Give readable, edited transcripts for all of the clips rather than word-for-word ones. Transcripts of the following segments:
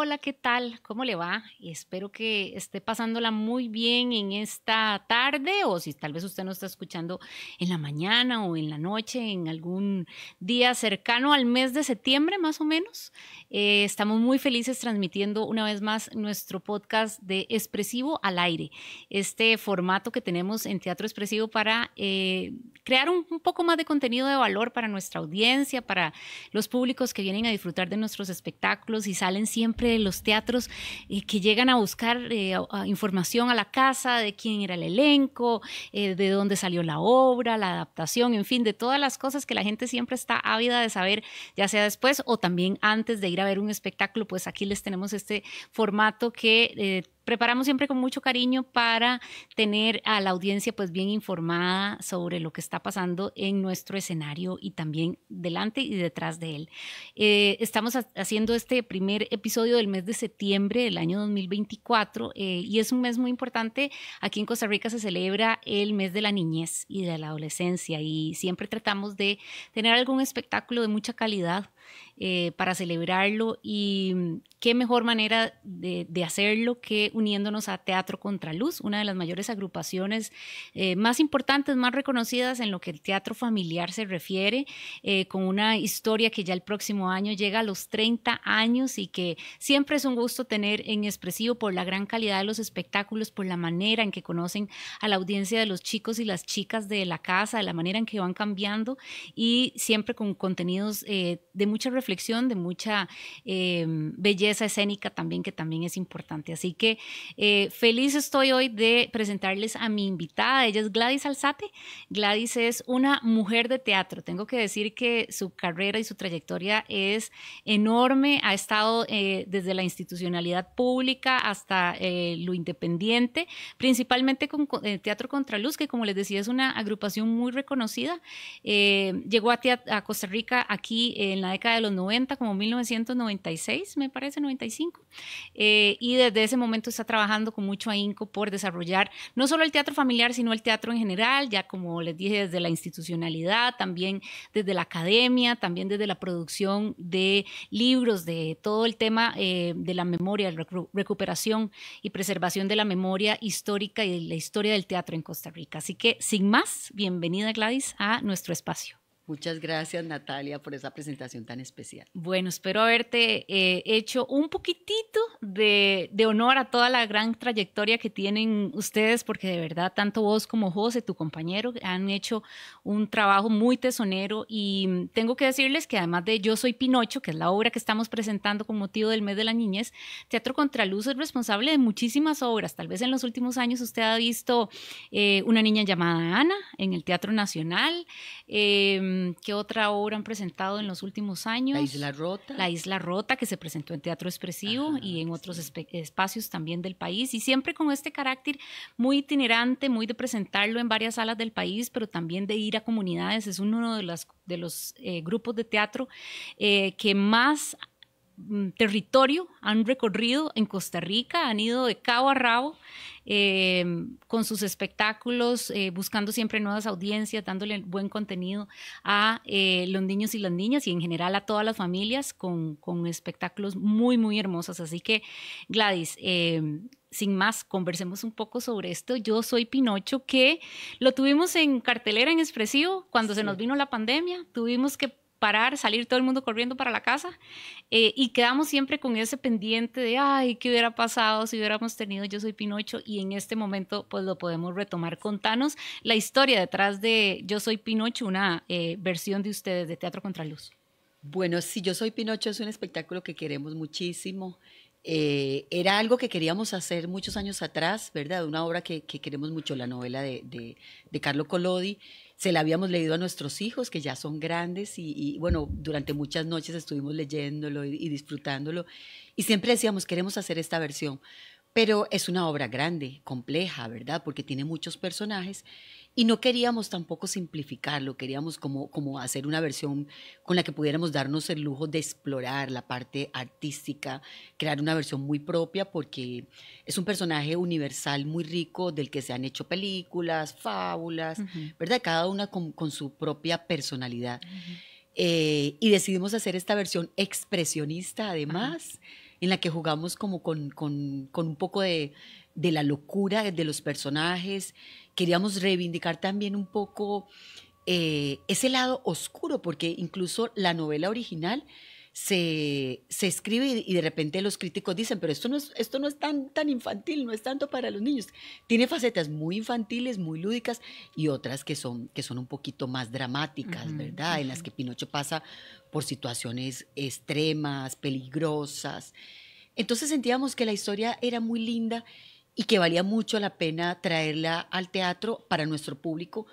hola, ¿qué tal? ¿Cómo le va? Espero que esté pasándola muy bien en esta tarde o si tal vez usted no está escuchando en la mañana o en la noche, en algún día cercano al mes de septiembre más o menos. Estamos muy felices transmitiendo una vez más nuestro podcast de Expresivo al Aire, este formato que tenemos en Teatro Expresivo para crear un poco más de contenido de valor para nuestra audiencia, para los públicos que vienen a disfrutar de nuestros espectáculos y salen siempre de los teatros que llegan a buscar información a la casa de quién era el elenco, de dónde salió la obra, la adaptación, en fin, de todas las cosas que la gente siempre está ávida de saber, ya sea después o también antes de ir a ver un espectáculo. Pues aquí les tenemos este formato que preparamos siempre con mucho cariño para tener a la audiencia pues bien informada sobre lo que está pasando en nuestro escenario y también delante y detrás de él. Estamos haciendo este primer episodio del mes de septiembre del año 2024 y es un mes muy importante. Aquí en Costa Rica se celebra el mes de la niñez y de la adolescencia y siempre tratamos de tener algún espectáculo de mucha calidad para celebrarlo, y qué mejor manera de hacerlo que uniéndonos a Teatro Contraluz, una de las mayores agrupaciones más importantes, más reconocidas en lo que el teatro familiar se refiere, con una historia que ya el próximo año llega a los 30 años y que siempre es un gusto tener en Expresivo por la gran calidad de los espectáculos, por la manera en que conocen a la audiencia de los chicos y las chicas de la casa, de la manera en que van cambiando y siempre con contenidos de mucha reflexión, de mucha belleza escénica también, que también es importante. Así que feliz estoy hoy de presentarles a mi invitada. Ella es Gladys Alzate. Gladys es una mujer de teatro. Tengo que decir que su carrera y su trayectoria es enorme. Ha estado desde la institucionalidad pública hasta lo independiente, principalmente con Teatro Contraluz, que como les decía es una agrupación muy reconocida. Llegó a Costa Rica aquí en la década de los 90, como 1996, me parece, 95, y desde ese momento está trabajando con mucho ahínco por desarrollar no solo el teatro familiar, sino el teatro en general, ya como les dije, desde la institucionalidad, también desde la academia, también desde la producción de libros, de todo el tema de la memoria, recuperación y preservación de la memoria histórica y de la historia del teatro en Costa Rica. Así que, sin más, bienvenida Gladys a nuestro espacio. Muchas gracias, Natalia, por esa presentación tan especial. Bueno, espero haberte hecho un poquitito de honor a toda la gran trayectoria que tienen ustedes, porque de verdad, tanto vos como José, tu compañero, han hecho un trabajo muy tesonero. Y tengo que decirles que además de Yo Soy Pinocho, que es la obra que estamos presentando con motivo del mes de la niñez, Teatro Contraluz es responsable de muchísimas obras. Tal vez en los últimos años usted ha visto Una niña llamada Ana en el Teatro Nacional. ¿Qué otra obra han presentado en los últimos años? La Isla Rota. La Isla Rota, que se presentó en Teatro Expresivo. Ajá, y en otros espacios también del país, y siempre con este carácter muy itinerante, muy de presentarlo en varias salas del país, pero también de ir a comunidades. Es uno de los grupos de teatro que más territorio han recorrido en Costa Rica, han ido de cabo a rabo con sus espectáculos, buscando siempre nuevas audiencias, dándole buen contenido a los niños y las niñas y en general a todas las familias con espectáculos muy, muy hermosos. Así que, Gladys, sin más, conversemos un poco sobre esto. Yo Soy Pinocho, que lo tuvimos en cartelera en Expresivo cuando se nos vino la pandemia. Tuvimos que parar, salir todo el mundo corriendo para la casa y quedamos siempre con ese pendiente de ay, ¿qué hubiera pasado si hubiéramos tenido Yo Soy Pinocho? Y en este momento pues lo podemos retomar. Contanos la historia detrás de Yo Soy Pinocho, una versión de ustedes de Teatro Contraluz. Bueno, sí, Yo Soy Pinocho es un espectáculo que queremos muchísimo. Era algo que queríamos hacer muchos años atrás, ¿verdad? Una obra que queremos mucho, la novela de Carlo Collodi. Se la habíamos leído a nuestros hijos, que ya son grandes, y bueno, durante muchas noches estuvimos leyéndolo y disfrutándolo. Y siempre decíamos, queremos hacer esta versión. Pero es una obra grande, compleja, ¿verdad? Porque tiene muchos personajes y no queríamos tampoco simplificarlo, queríamos como hacer una versión con la que pudiéramos darnos el lujo de explorar la parte artística, crear una versión muy propia, porque es un personaje universal muy rico del que se han hecho películas, fábulas, ¿verdad? Cada una con su propia personalidad. y decidimos hacer esta versión expresionista además, en la que jugamos como con un poco de la locura de los personajes. Queríamos reivindicar también un poco ese lado oscuro, porque incluso la novela original se escribe y de repente los críticos dicen, pero esto no es tan infantil, no es tanto para los niños. Tiene facetas muy infantiles, muy lúdicas y otras que son un poquito más dramáticas, ¿verdad? En las que Pinocho pasa por situaciones extremas, peligrosas. Entonces sentíamos que la historia era muy linda y que valía mucho la pena traerla al teatro para nuestro público,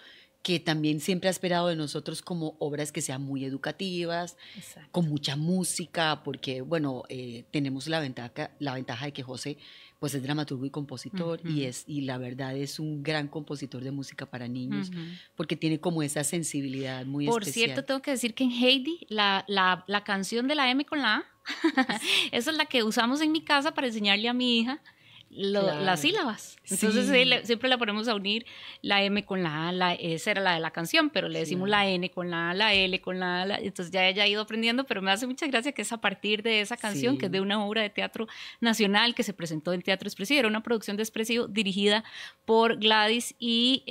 que también siempre ha esperado de nosotros como obras que sean muy educativas, Exacto. con mucha música, porque, bueno, tenemos la ventaja de que José pues es dramaturgo y compositor y la verdad es un gran compositor de música para niños, porque tiene como esa sensibilidad muy Por cierto, especial. tengo que decir que en Heidi, la canción de la M con la A, esa es la que usamos en mi casa para enseñarle a mi hija las Claro, sílabas. Entonces sí, sí, siempre la ponemos a unir la M con la A, esa era la de la canción, pero le decimos claro, la N con la A, la L con la A, entonces ya ella ha ido aprendiendo, pero me hace mucha gracia que es a partir de esa canción, que es de sí. una obra de teatro nacional que se presentó en Teatro Expresivo, era una producción de Expresivo dirigida por Gladys y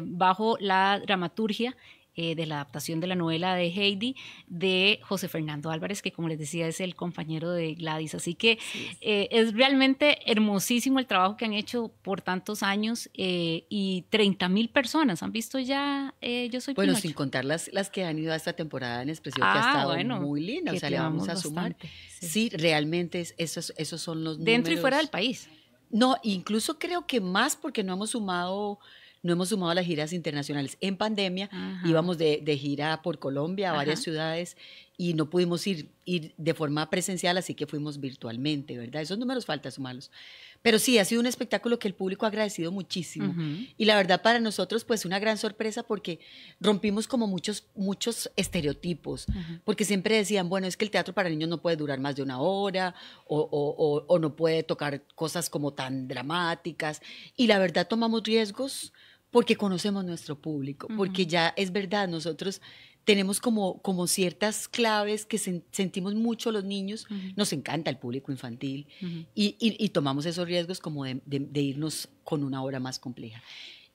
bajo la dramaturgia de la adaptación de la novela de Heidi de José Fernando Álvarez, que como les decía es el compañero de Gladys. Así que Sí. es realmente hermosísimo el trabajo que han hecho por tantos años y 30,000 personas han visto ya Yo Soy Bueno, sin Pinocho. contar las que han ido a esta temporada en Expresivo, que ha Ah, estado bueno, muy linda, o que sea, le vamos llevamos a sumar. bastante, sí. Sí, realmente esos son los Dentro y fuera del números. país. No, incluso creo que más porque no hemos sumado las giras internacionales. En pandemia Ajá, íbamos de gira por Colombia a varias ajá. ciudades y no pudimos ir de forma presencial, así que fuimos virtualmente, ¿verdad? Esos números falta sumarlos. Pero sí, ha sido un espectáculo que el público ha agradecido muchísimo. Ujú, Y la verdad para nosotros, pues una gran sorpresa porque rompimos como muchos estereotipos, ujú. porque siempre decían, bueno, es que el teatro para niños no puede durar más de una hora o no puede tocar cosas como tan dramáticas. Y la verdad tomamos riesgos porque conocemos nuestro público, porque ya es verdad, nosotros tenemos como ciertas claves que sentimos mucho los niños, nos encanta el público infantil y tomamos esos riesgos como de irnos con una obra más compleja.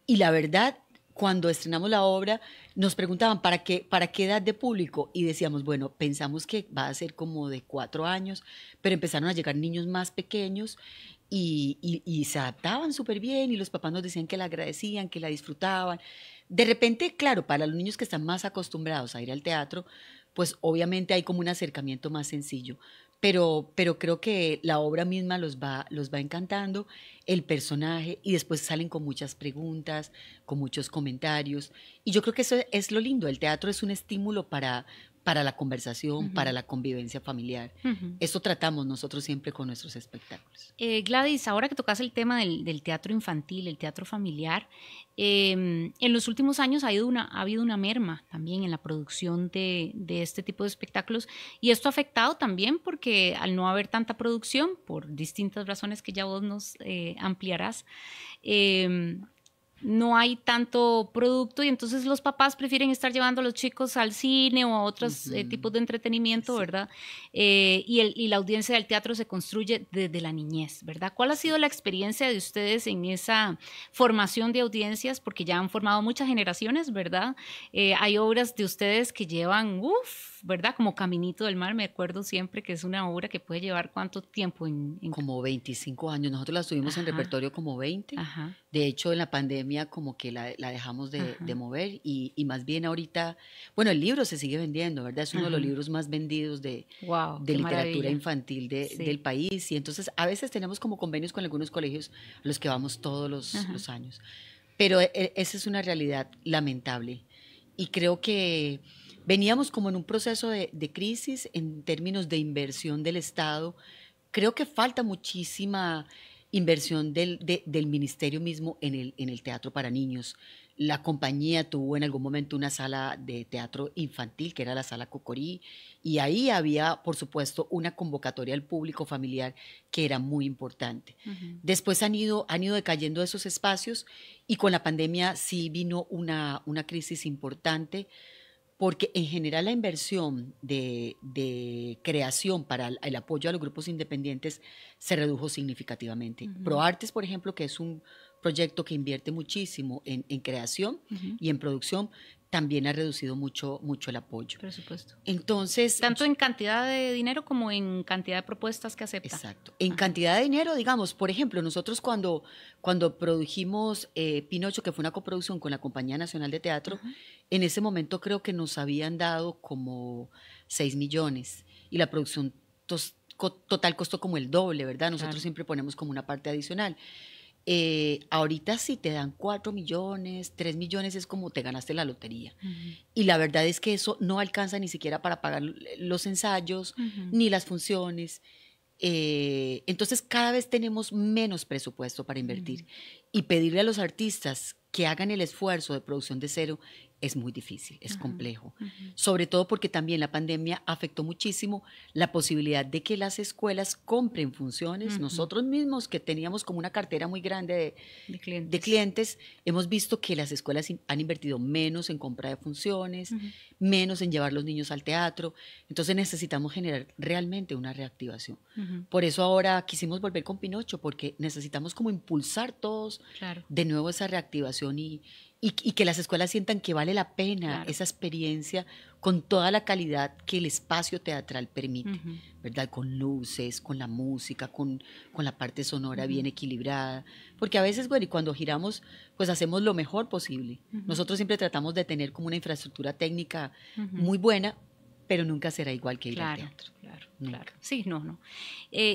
Y la verdad, cuando estrenamos la obra, nos preguntaban, para qué edad de público? Y decíamos, bueno, pensamos que va a ser como de 4 años, pero empezaron a llegar niños más pequeños y se adaptaban súper bien y los papás nos decían que la agradecían, que la disfrutaban. De repente, claro, para los niños que están más acostumbrados a ir al teatro, pues obviamente hay como un acercamiento más sencillo, pero creo que la obra misma los va encantando, el personaje, y después salen con muchas preguntas, con muchos comentarios. Y yo creo que eso es lo lindo, el teatro es un estímulo para la conversación, para la convivencia familiar. Ujú. Eso tratamos nosotros siempre con nuestros espectáculos. Gladys, ahora que tocas el tema del teatro infantil, el teatro familiar, en los últimos años ha habido una merma también en la producción de este tipo de espectáculos y esto ha afectado también porque al no haber tanta producción, por distintas razones que ya vos nos ampliarás, eh, no hay tanto producto y entonces los papás prefieren estar llevando a los chicos al cine o a otros tipos de entretenimiento, Sí. ¿verdad? Y la audiencia del teatro se construye desde la niñez, ¿verdad? ¿Cuál ha sido la experiencia de ustedes en esa formación de audiencias? Porque ya han formado muchas generaciones, ¿verdad? Hay obras de ustedes que llevan, uff, ¿verdad? Como Caminito del Mar, me acuerdo siempre que es una obra que puede llevar cuánto tiempo Como 25 años. Nosotros la tuvimos en Ajá, repertorio como 20. ajá, De hecho, en la pandemia como que la dejamos de ajá, mover y más bien ahorita, bueno, el libro se sigue vendiendo, ¿verdad? Es uno de los ajá. libros más vendidos Wow, de qué literatura maravilla. infantil del Sí. país. Y entonces a veces tenemos como convenios con algunos colegios a los que vamos todos Ajá. los años. Pero esa es una realidad lamentable. Y creo que veníamos como en un proceso de crisis en términos de inversión del Estado. Creo que falta muchísima inversión del ministerio mismo en el teatro para niños. La compañía tuvo en algún momento una sala de teatro infantil, que era la sala Cocorí, y ahí había, por supuesto, una convocatoria al público familiar que era muy importante. Ujú. Después han ido decayendo esos espacios y con la pandemia sí vino una crisis importante porque en general la inversión de creación para el apoyo a los grupos independientes se redujo significativamente. ProArtes, por ejemplo, que es un proyecto que invierte muchísimo en creación y en producción, también ha reducido mucho el apoyo. Por supuesto. Entonces, tanto en cantidad de dinero como en cantidad de propuestas que acepta. Exacto. En cantidad de dinero, digamos, por ejemplo, nosotros cuando produjimos Pinocho, que fue una coproducción con la Compañía Nacional de Teatro, en ese momento creo que nos habían dado como 6 millones y la producción total costó como el doble, ¿verdad? Nosotros siempre ponemos como una parte adicional. Ahorita si te dan 4 millones, 3 millones es como te ganaste la lotería. Y la verdad es que eso no alcanza ni siquiera para pagar los ensayos ni las funciones. Entonces cada vez tenemos menos presupuesto para invertir y pedirle a los artistas que hagan el esfuerzo de producción de cero es muy difícil, es complejo, sobre todo porque también la pandemia afectó muchísimo la posibilidad de que las escuelas compren funciones. Nosotros mismos, que teníamos como una cartera muy grande de clientes, hemos visto que las escuelas han invertido menos en compra de funciones, menos en llevar los niños al teatro. Entonces necesitamos generar realmente una reactivación. Por eso ahora quisimos volver con Pinocho, porque necesitamos como impulsar todos de nuevo esa reactivación y que las escuelas sientan que vale la pena esa experiencia con toda la calidad que el espacio teatral permite, ¿verdad? Con luces, con la música, con la parte sonora bien equilibrada. Porque a veces, bueno, y cuando giramos, pues hacemos lo mejor posible. Nosotros siempre tratamos de tener como una infraestructura técnica muy buena, pero nunca será igual que ir al teatro. Claro. Sí, no.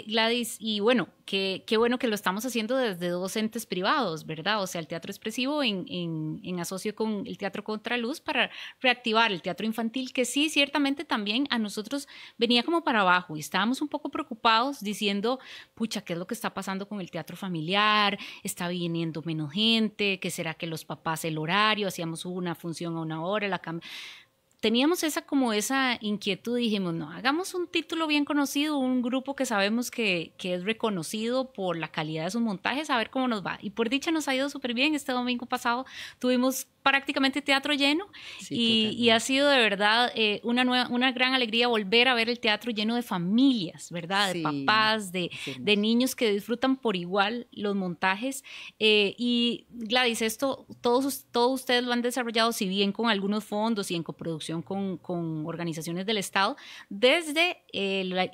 Gladys, y bueno, qué bueno que lo estamos haciendo desde dos entes privados, ¿verdad? O sea, el Teatro Expresivo en asocio con el Teatro Contraluz para reactivar el teatro infantil, que sí, ciertamente también a nosotros venía como para abajo y estábamos un poco preocupados diciendo, pucha, ¿qué es lo que está pasando con el teatro familiar? ¿Está viniendo menos gente? ¿Qué será que los papás, el horario? Hacíamos una función a una hora, teníamos esa inquietud, dijimos, no, hagamos un título bien conocido, un grupo que sabemos que es reconocido por la calidad de sus montajes, a ver cómo nos va. Y por dicha nos ha ido súper bien. Este domingo pasado tuvimos prácticamente teatro lleno y ha sido de verdad una gran alegría volver a ver el teatro lleno de familias, ¿verdad? De papás, de niños que disfrutan por igual los montajes. Y Gladys, esto todos ustedes lo han desarrollado, si bien con algunos fondos y en coproducción con organizaciones del Estado, desde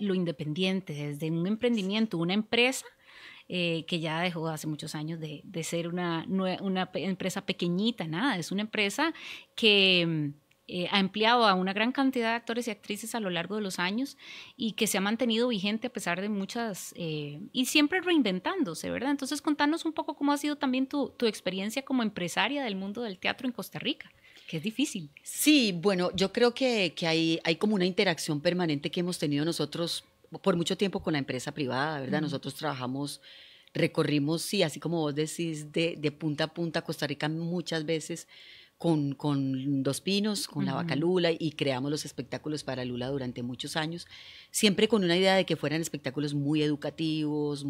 lo independiente, desde un emprendimiento, una empresa que ya dejó hace muchos años de ser una empresa pequeñita, nada, es una empresa que ha empleado a una gran cantidad de actores y actrices a lo largo de los años y que se ha mantenido vigente a pesar de muchas, y siempre reinventándose, ¿verdad? Entonces, contanos un poco cómo ha sido también tu experiencia como empresaria del mundo del teatro en Costa Rica, que es difícil. Sí, bueno, yo creo que hay como una interacción permanente que hemos tenido nosotros por mucho tiempo con la empresa privada, ¿verdad? Nosotros recorrimos, sí, así como vos decís, de punta a punta Costa Rica muchas veces con Dos Pinos, con la Vaca Lula, y creamos los espectáculos para Lula durante muchos años, siempre con una idea de que fueran espectáculos muy educativos,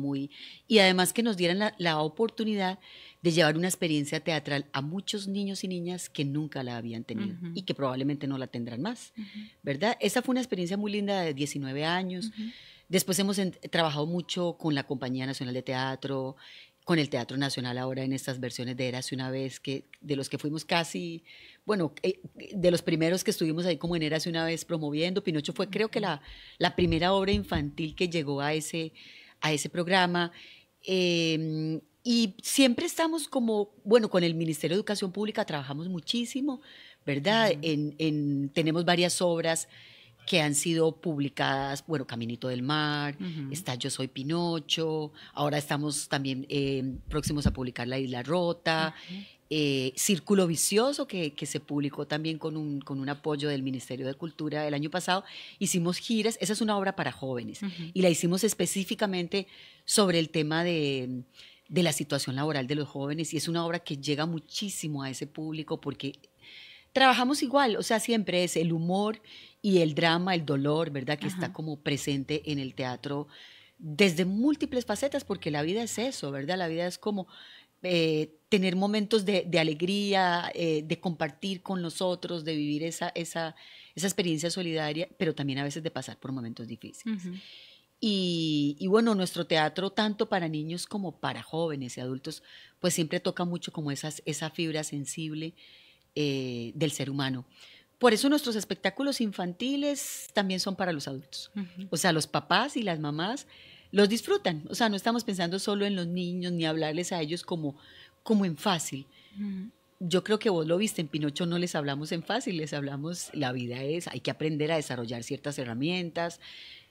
y además que nos dieran la oportunidad de llevar una experiencia teatral a muchos niños y niñas que nunca la habían tenido y que probablemente no la tendrán más, ¿verdad? Esa fue una experiencia muy linda de 19 años. Después hemos trabajado mucho con la Compañía Nacional de Teatro, con el Teatro Nacional ahora en estas versiones de Érase una vez, de los que fuimos casi, bueno, de los primeros que estuvimos ahí como en Érase una vez promoviendo. Pinocho fue creo que la primera obra infantil que llegó a ese programa. Y siempre estamos como, bueno, con el Ministerio de Educación Pública trabajamos muchísimo, ¿verdad? Tenemos varias obras que han sido publicadas, bueno, Caminito del Mar, está Yo Soy Pinocho, ahora estamos también próximos a publicar La Isla Rota, Círculo Vicioso, que se publicó también con un apoyo del Ministerio de Cultura el año pasado. Hicimos giras, esa es una obra para jóvenes, y la hicimos específicamente sobre el tema de la situación laboral de los jóvenes, y es una obra que llega muchísimo a ese público porque trabajamos igual, o sea, siempre es el humor y el drama, el dolor, ¿verdad? Que está como presente en el teatro desde múltiples facetas, porque la vida es eso, ¿verdad? La vida es como tener momentos de alegría, de compartir con los otros, de vivir esa experiencia solidaria, pero también a veces de pasar por momentos difíciles. Y bueno, nuestro teatro, tanto para niños como para jóvenes y adultos, pues siempre toca mucho como esa fibra sensible del ser humano. Por eso nuestros espectáculos infantiles también son para los adultos. O sea, los papás y las mamás los disfrutan. O sea, no estamos pensando solo en los niños ni hablarles a ellos como en fácil. Yo creo que vos lo viste, en Pinocho no les hablamos en fácil, les hablamos, la vida hay que aprender a desarrollar ciertas herramientas.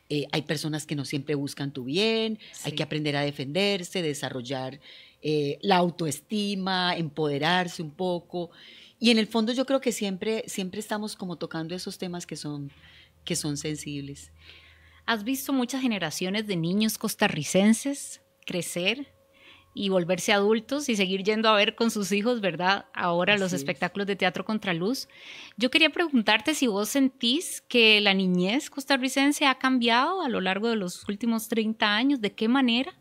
Hay personas que no siempre buscan tu bien, sí. Hay que aprender a defenderse, desarrollar la autoestima, empoderarse un poco. Y en el fondo yo creo que siempre estamos como tocando esos temas que son sensibles. ¿Has visto muchas generaciones de niños costarricenses crecer y volverse adultos y seguir yendo a ver con sus hijos, ¿verdad? Ahora así los espectáculos de Teatro Contraluz. Yo quería preguntarte si vos sentís que la niñez costarricense ha cambiado a lo largo de los últimos 30 años, ¿de qué manera?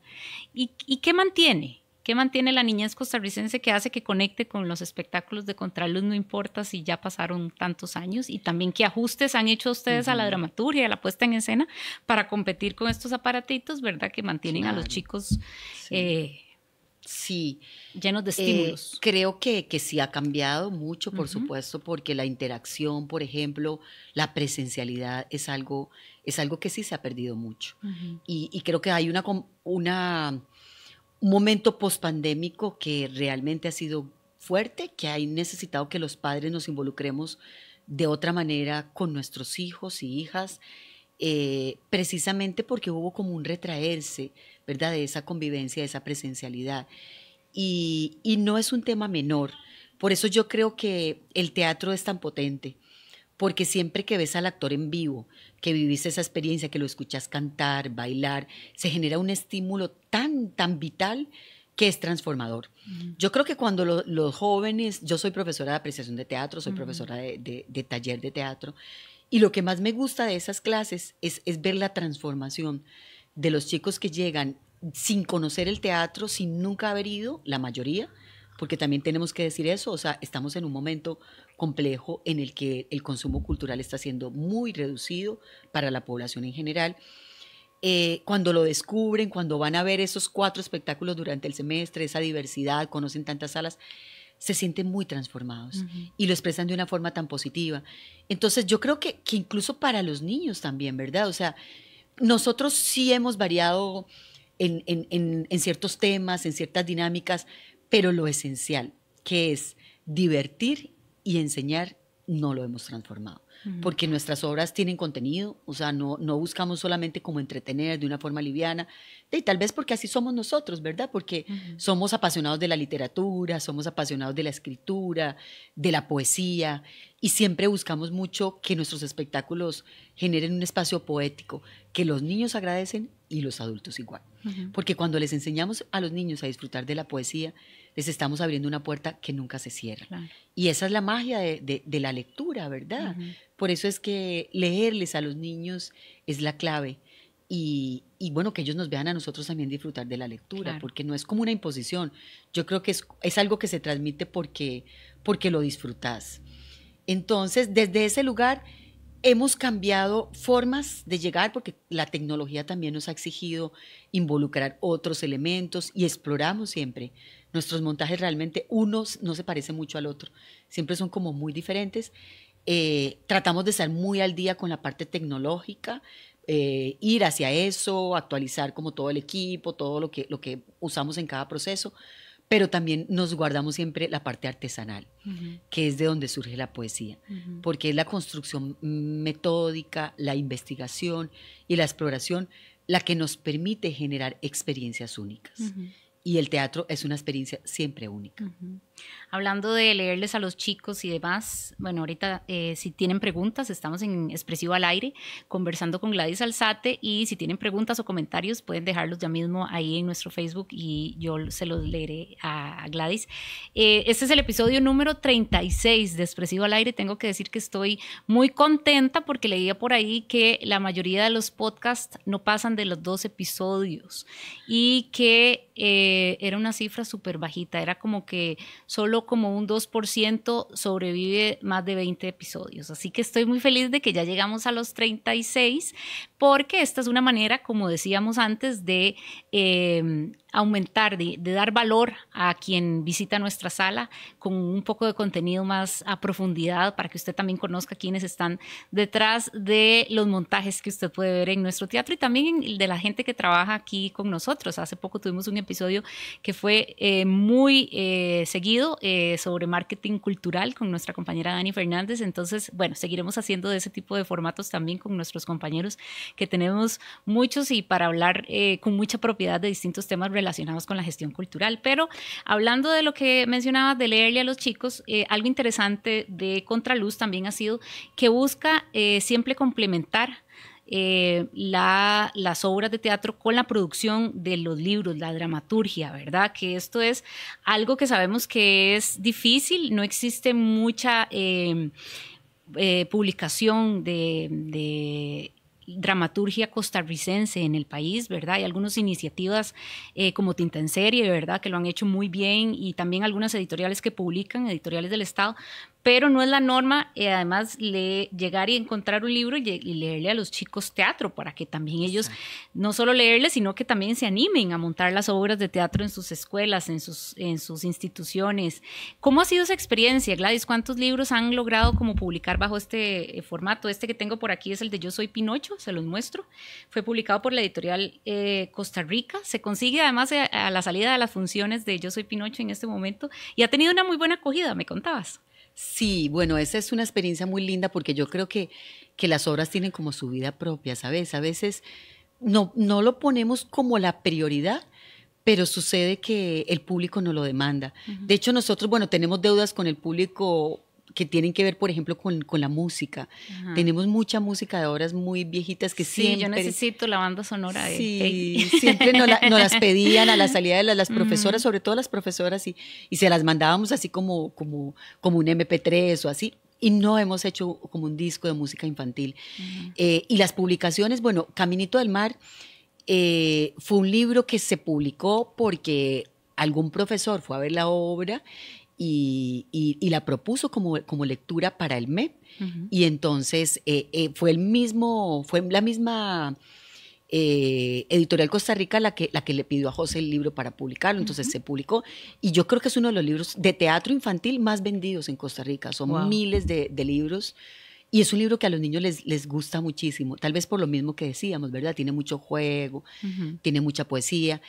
¿Y qué mantiene? ¿Qué mantiene la niñez costarricense que hace que conecte con los espectáculos de Contraluz, no importa si ya pasaron tantos años? Y también qué ajustes han hecho ustedes a la dramaturgia, a la puesta en escena, para competir con estos aparatitos, ¿verdad? Que mantienen a los chicos sí. Llenos de estímulos. Creo que sí ha cambiado mucho, por supuesto, porque la interacción, por ejemplo, la presencialidad es algo que sí se ha perdido mucho. Y creo que hay un momento pospandémico que realmente ha sido fuerte, que ha necesitado que los padres nos involucremos de otra manera con nuestros hijos y hijas, precisamente porque hubo como un retraerse, ¿verdad?, de esa convivencia, de esa presencialidad. Y no es un tema menor. Por eso yo creo que el teatro es tan potente, porque siempre que ves al actor en vivo, que vivís esa experiencia, que lo escuchas cantar, bailar, se genera un estímulo tan vital que es transformador. Yo creo que cuando los jóvenes, yo soy profesora de apreciación de teatro, soy profesora de taller de teatro, y lo que más me gusta de esas clases es ver la transformación de los chicos que llegan sin conocer el teatro, sin nunca haber ido, la mayoría, porque también tenemos que decir eso, o sea, estamos en un momento complejo en el que el consumo cultural está siendo muy reducido para la población en general. Cuando lo descubren, cuando van a ver esos 4 espectáculos durante el semestre, esa diversidad, conocen tantas salas, se sienten muy transformados y lo expresan de una forma tan positiva. Entonces yo creo que incluso para los niños también, ¿verdad? O sea, nosotros sí hemos variado en ciertos temas, en ciertas dinámicas, pero lo esencial, que es divertir y enseñar, no lo hemos transformado. Porque nuestras obras tienen contenido, o sea, no buscamos solamente como entretener de una forma liviana, y tal vez porque así somos nosotros, ¿verdad? Porque somos apasionados de la literatura, somos apasionados de la escritura, de la poesía, y siempre buscamos mucho que nuestros espectáculos generen un espacio poético, que los niños agradecen y los adultos igual. Porque cuando les enseñamos a los niños a disfrutar de la poesía, les estamos abriendo una puerta que nunca se cierra. Claro. Y esa es la magia de la lectura, ¿verdad? Por eso es que leerles a los niños es la clave. Y bueno, que ellos nos vean a nosotros también disfrutar de la lectura, claro, porque no es como una imposición. Yo creo que es algo que se transmite porque lo disfrutas. Entonces, desde ese lugar hemos cambiado formas de llegar, porque la tecnología también nos ha exigido involucrar otros elementos y exploramos siempre. Nuestros montajes realmente, unos no se parecen mucho al otro, siempre son como muy diferentes. Tratamos de estar muy al día con la parte tecnológica, ir hacia eso, actualizar como todo el equipo, todo lo que usamos en cada proceso, pero también nos guardamos siempre la parte artesanal, que es de donde surge la poesía, porque es la construcción metódica, la investigación y la exploración la que nos permite generar experiencias únicas. Y el teatro es una experiencia siempre única. Hablando de leerles a los chicos y demás, bueno, ahorita si tienen preguntas, estamos en Expresivo al Aire conversando con Gladys Alzate, y si tienen preguntas o comentarios pueden dejarlos ya mismo ahí en nuestro Facebook y yo se los leeré a Gladys. Este es el episodio número 36 de Expresivo al Aire. Tengo que decir que estoy muy contenta porque leía por ahí que la mayoría de los podcasts no pasan de los 2 episodios y que era una cifra súper bajita, era como que solo como un 2% sobrevive más de 20 episodios. Así que estoy muy feliz de que ya llegamos a los 36, porque esta es una manera, como decíamos antes, de aumentar, de dar valor a quien visita nuestra sala con un poco de contenido más a profundidad, para que usted también conozca quiénes están detrás de los montajes que usted puede ver en nuestro teatro, y también de la gente que trabaja aquí con nosotros. Hace poco tuvimos un episodio que fue muy seguido sobre marketing cultural con nuestra compañera Dani Fernández. Entonces, bueno, seguiremos haciendo de ese tipo de formatos también con nuestros compañeros, que tenemos muchos, y para hablar con mucha propiedad de distintos temas relacionados con la gestión cultural. Pero hablando de lo que mencionabas de leerle a los chicos, algo interesante de Contraluz también ha sido que busca siempre complementar las obras de teatro con la producción de los libros, la dramaturgia, ¿verdad? Que esto es algo que sabemos que es difícil, no existe mucha publicación de dramaturgia costarricense en el país, ¿verdad? Hay algunas iniciativas como Tinta en Serie, ¿verdad? Que lo han hecho muy bien, y también algunas editoriales que publican, editoriales del Estado, pero no es la norma. Además, llegar y encontrar un libro y leerle a los chicos teatro, para que también ellos no solo leerles, sino que también se animen a montar las obras de teatro en sus escuelas, en sus instituciones. ¿Cómo ha sido esa experiencia, Gladys? ¿Cuántos libros han logrado como publicar bajo este formato? Este que tengo por aquí es el de Yo Soy Pinocho, se los muestro. Fue publicado por la editorial Costa Rica. Se consigue además a la salida de las funciones de Yo Soy Pinocho en este momento, y ha tenido una muy buena acogida, me contabas. Sí, bueno, esa es una experiencia muy linda, porque yo creo que las obras tienen como su vida propia, ¿sabes? A veces no lo ponemos como la prioridad, pero sucede que el público nos lo demanda. De hecho, nosotros, bueno, tenemos deudas con el público que tienen que ver, por ejemplo, con la música. Tenemos mucha música de obras muy viejitas que sí, siempre... yo necesito la banda sonora de... Sí, siempre nos las pedían a la salida de las profesoras, sobre todo las profesoras, y se las mandábamos así como un MP3 o así. Y no hemos hecho como un disco de música infantil. Y las publicaciones, bueno, Caminito del Mar fue un libro que se publicó porque algún profesor fue a ver la obra y la propuso como lectura para el MEP. Y entonces fue la misma Editorial Costa Rica la que le pidió a José el libro para publicarlo. Entonces se publicó, y yo creo que es uno de los libros de teatro infantil más vendidos en Costa Rica. Son miles de libros, y es un libro que a los niños les gusta muchísimo, tal vez por lo mismo que decíamos, ¿verdad? Tiene mucho juego, tiene mucha poesía.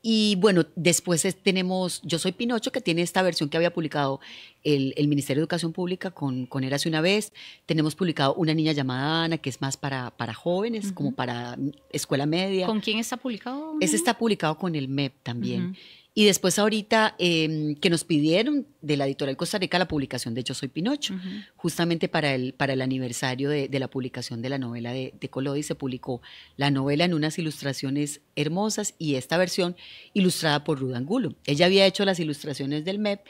Y bueno, después tenemos Yo Soy Pinocho, que tiene esta versión que había publicado el Ministerio de Educación Pública con Érase una vez. Tenemos publicado Una niña llamada Ana, que es más para jóvenes, como para escuela media. ¿Con quién está publicado? Ese está publicado con el MEP también. Y después ahorita que nos pidieron de la editorial Costa Rica la publicación de Yo Soy Pinocho, justamente para el aniversario de la publicación de la novela de Collodi. Se publicó la novela en unas ilustraciones hermosas, y esta versión ilustrada por Ruth Angulo. Ella había hecho las ilustraciones del MEP,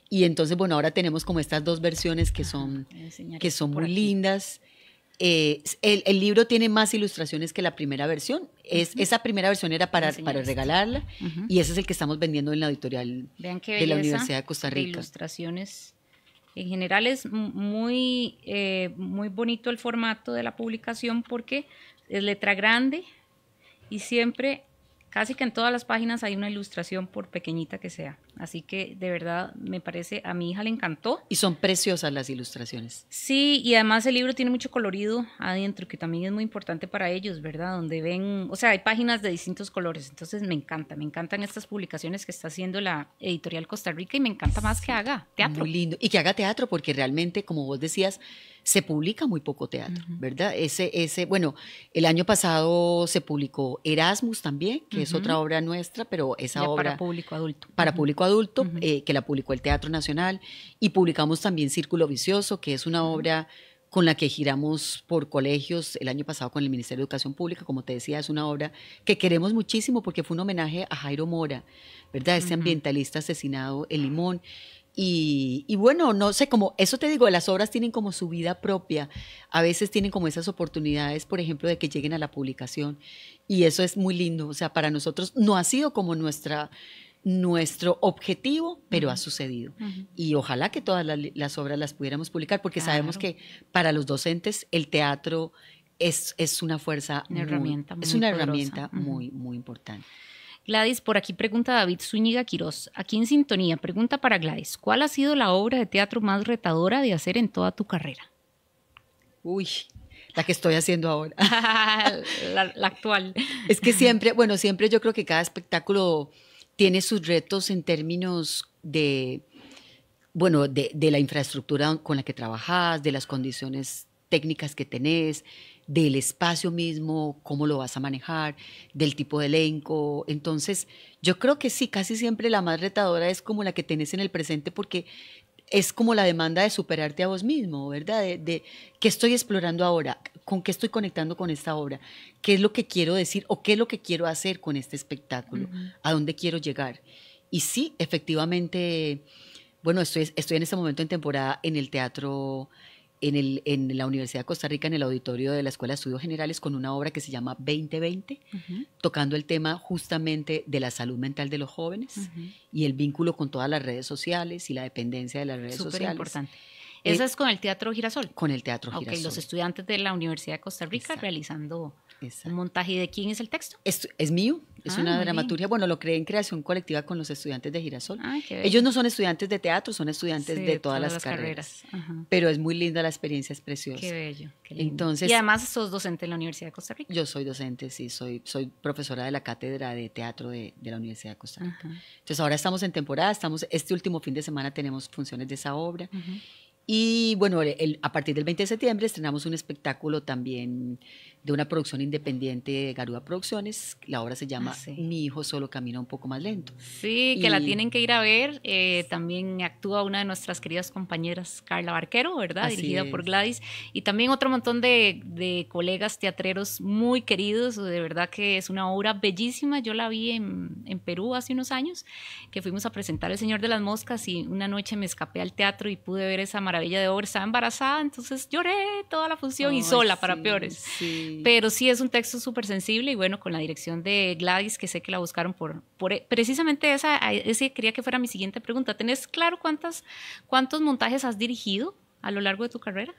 y entonces, bueno, ahora tenemos como estas dos versiones que son muy lindas. El libro tiene más ilustraciones que la primera versión. Esa primera versión era para regalarla, y ese es el que estamos vendiendo en la editorial de la Universidad de Costa Rica. De ilustraciones. En general es muy bonito el formato de la publicación, porque es letra grande y siempre, casi que en todas las páginas hay una ilustración, por pequeñita que sea. Así que de verdad me parece, a mi hija le encantó. Y son preciosas las ilustraciones. Sí, y además el libro tiene mucho colorido adentro, que también es muy importante para ellos, ¿verdad? Donde ven, o sea, hay páginas de distintos colores. Entonces me encantan estas publicaciones que está haciendo la editorial Costa Rica, y me encanta más que haga teatro. Muy lindo. Y que haga teatro, porque realmente, como vos decías, se publica muy poco teatro, ¿verdad? Bueno, el año pasado se publicó Erasmus también, que es otra obra nuestra, pero esa ya obra... para público adulto. Para público adulto. adulto, que la publicó el Teatro Nacional, y publicamos también Círculo Vicioso, que es una obra con la que giramos por colegios el año pasado con el Ministerio de Educación Pública. Como te decía, es una obra que queremos muchísimo porque fue un homenaje a Jairo Mora, ¿verdad? Ese ambientalista asesinado en Limón. Y bueno, no sé, como eso te digo, las obras tienen como su vida propia, a veces tienen como esas oportunidades, por ejemplo, de que lleguen a la publicación, y eso es muy lindo. O sea, para nosotros no ha sido como nuestro objetivo, pero ha sucedido. Y ojalá que todas las obras las pudiéramos publicar, porque sabemos que para los docentes el teatro es una fuerza, es una herramienta muy, muy importante. Gladys, por aquí pregunta David Zúñiga Quirós, aquí en sintonía, pregunta para Gladys, ¿cuál ha sido la obra de teatro más retadora de hacer en toda tu carrera? Uy, la que estoy haciendo ahora. la actual. Es que siempre yo creo que cada espectáculo tiene sus retos en términos de la infraestructura con la que trabajas, de las condiciones técnicas que tenés, del espacio mismo, cómo lo vas a manejar, del tipo de elenco. Entonces, yo creo que sí, casi siempre la más retadora es como la que tenés en el presente, porque es como la demanda de superarte a vos mismo, ¿verdad? De qué estoy explorando ahora, con qué estoy conectando con esta obra, qué es lo que quiero decir o qué es lo que quiero hacer con este espectáculo, a dónde quiero llegar. Y sí, efectivamente, bueno, estoy en este momento en temporada en el teatro, en la Universidad de Costa Rica, en el auditorio de la Escuela de Estudios Generales, con una obra que se llama 2020, tocando el tema justamente de la salud mental de los jóvenes y el vínculo con todas las redes sociales y la dependencia de las redes sociales. Súper importante. ¿Eso es con el Teatro Girasol? Con el Teatro Girasol. Ok, los estudiantes de la Universidad de Costa Rica realizando un montaje. ¿Y de quién es el texto? Es mío, es una dramaturgia. Bueno, lo creé en creación colectiva con los estudiantes de Girasol. Ellos no son estudiantes de teatro, son estudiantes de todas las carreras. Pero es muy linda la experiencia, es preciosa. Qué bello, qué lindo. Entonces, y además sos docente en la Universidad de Costa Rica. Yo soy docente, sí, soy profesora de la cátedra de teatro de la Universidad de Costa Rica. Entonces ahora estamos en temporada, este último fin de semana tenemos funciones de esa obra. Y bueno, a partir del 20 de septiembre estrenamos un espectáculo también de una producción independiente de Garuda Producciones. La obra se llama Mi hijo solo camina un poco más lento. Sí, que la tienen que ir a ver. También actúa una de nuestras queridas compañeras, Carla Barquero, ¿verdad? Dirigida por Gladys. Y también otro montón de colegas teatreros muy queridos. De verdad que es una obra bellísima. Yo la vi en Perú hace unos años, que fuimos a presentar El Señor de las Moscas, y una noche me escapé al teatro y pude ver esa maravilla de obra. Estaba embarazada, entonces lloré toda la función y sola, para peores. Sí. Pero sí es un texto súper sensible, y bueno, con la dirección de Gladys, que sé que la buscaron por precisamente ese quería que fuera mi siguiente pregunta. ¿Tenés claro cuántos montajes has dirigido a lo largo de tu carrera?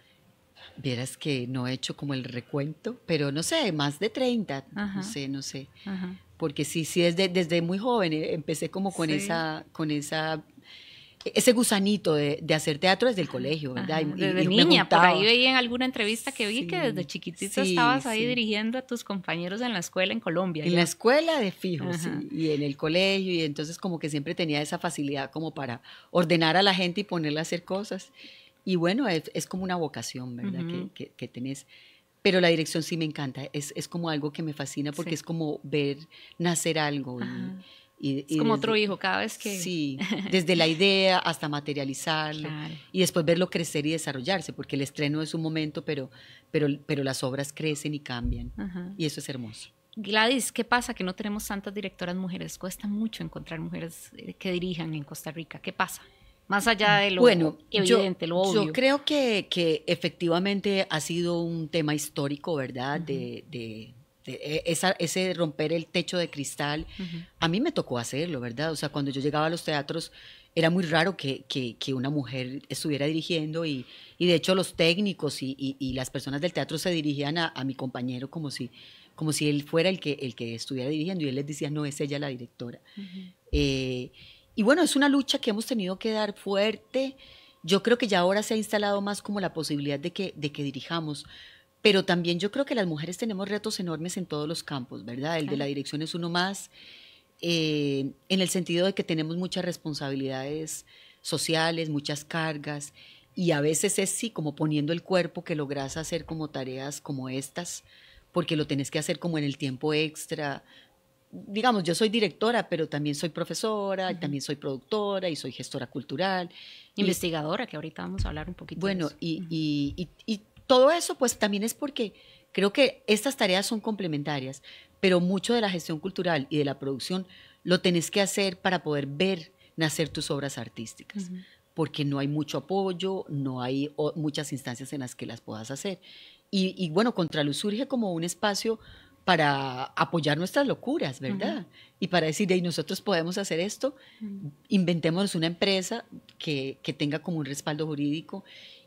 Vieras que no he hecho como el recuento, pero no sé, más de 30, no sé. Porque sí, desde muy joven empecé como con ese gusanito de hacer teatro desde el colegio, ¿verdad? Desde niña, por ahí veía en alguna entrevista que vi que desde chiquitita estabas ahí dirigiendo a tus compañeros en la escuela en Colombia. En la escuela de fijo, sí, y en el colegio, y entonces como que siempre tenía esa facilidad como para ordenar a la gente y ponerla a hacer cosas. Y bueno, es como una vocación, ¿verdad? Que tenés. Pero la dirección sí me encanta, es como algo que me fascina, porque es como ver nacer algo. Es como otro hijo cada vez que... Sí, desde la idea hasta materializarlo, y después verlo crecer y desarrollarse, porque el estreno es un momento, pero las obras crecen y cambian, y eso es hermoso. Gladys, ¿qué pasa? Que no tenemos tantas directoras mujeres, cuesta mucho encontrar mujeres que dirijan en Costa Rica. ¿Qué pasa? Más allá de lo evidente, lo obvio. Yo creo que efectivamente ha sido un tema histórico, ¿verdad? Ese romper el techo de cristal. A mí me tocó hacerlo, ¿verdad? O sea, cuando yo llegaba a los teatros era muy raro que una mujer estuviera dirigiendo, y de hecho los técnicos y las personas del teatro se dirigían a mi compañero como si él fuera el que estuviera dirigiendo, y él les decía, no, es ella la directora. Y bueno, es una lucha que hemos tenido que dar fuerte. Yo creo que ya ahora se ha instalado más como la posibilidad de que dirijamos. Pero también yo creo que las mujeres tenemos retos enormes en todos los campos, ¿verdad? El de la dirección es uno más, en el sentido de que tenemos muchas responsabilidades sociales, muchas cargas, y a veces es sí, como poniendo el cuerpo, que logras hacer como tareas como estas, porque lo tenés que hacer como en el tiempo extra, digamos, yo soy directora, pero también soy profesora, y también soy productora y soy gestora cultural. Investigadora, que ahorita vamos a hablar un poquito de Bueno, eso. y todo eso pues también es porque creo que estas tareas son complementarias, pero mucho de la gestión cultural y de la producción lo tenés que hacer para poder ver nacer tus obras artísticas, porque no hay mucho apoyo, no hay muchas instancias en las que las puedas hacer. Y bueno, Contraluz surge como un espacio para apoyar nuestras locuras, ¿verdad? Y para decir, hey, nosotros podemos hacer esto, inventémonos una empresa que tenga como un respaldo jurídico.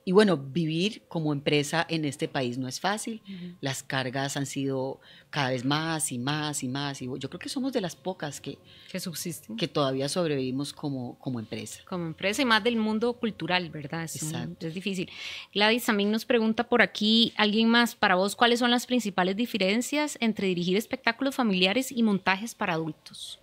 Y bueno, vivir como empresa en este país no es fácil. Las cargas han sido cada vez más y más y más. Y yo creo que somos de las pocas que subsisten. Que todavía sobrevivimos como empresa. Como empresa y más del mundo cultural, ¿verdad? Exacto. Es difícil. Gladys también nos pregunta por aquí, alguien más, para vos, ¿cuáles son las principales diferencias entre dirigir espectáculos familiares y montajes para adultos?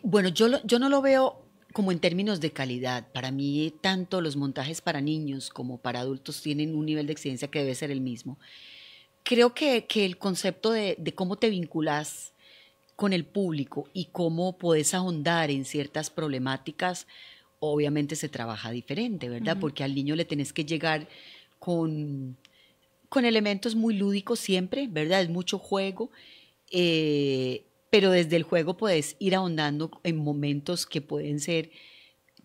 Bueno, yo no lo veo como en términos de calidad. Para mí, tanto los montajes para niños como para adultos tienen un nivel de exigencia que debe ser el mismo. Creo que el concepto de cómo te vinculas con el público y cómo puedes ahondar en ciertas problemáticas, obviamente se trabaja diferente, ¿verdad? Porque al niño le tenés que llegar con, con elementos muy lúdicos siempre, ¿verdad? Es mucho juego, pero desde el juego puedes ir ahondando en momentos que pueden ser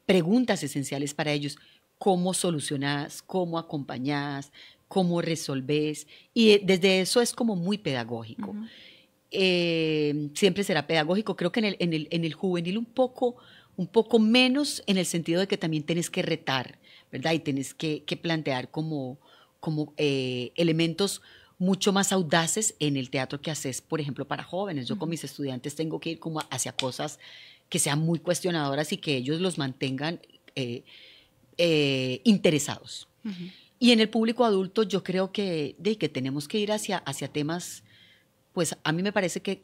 preguntas esenciales para ellos. ¿Cómo solucionás? ¿Cómo acompañás? ¿Cómo resolvés? Y desde eso es como muy pedagógico. Siempre será pedagógico. Creo que en el juvenil un poco menos, en el sentido de que también tenés que retar, ¿verdad? Y tenés que plantear como elementos mucho más audaces en el teatro que haces, por ejemplo, para jóvenes. Yo con mis estudiantes tengo que ir como hacia cosas que sean muy cuestionadoras y que ellos los mantengan interesados. Y en el público adulto yo creo que tenemos que ir hacia temas, pues a mí me parece que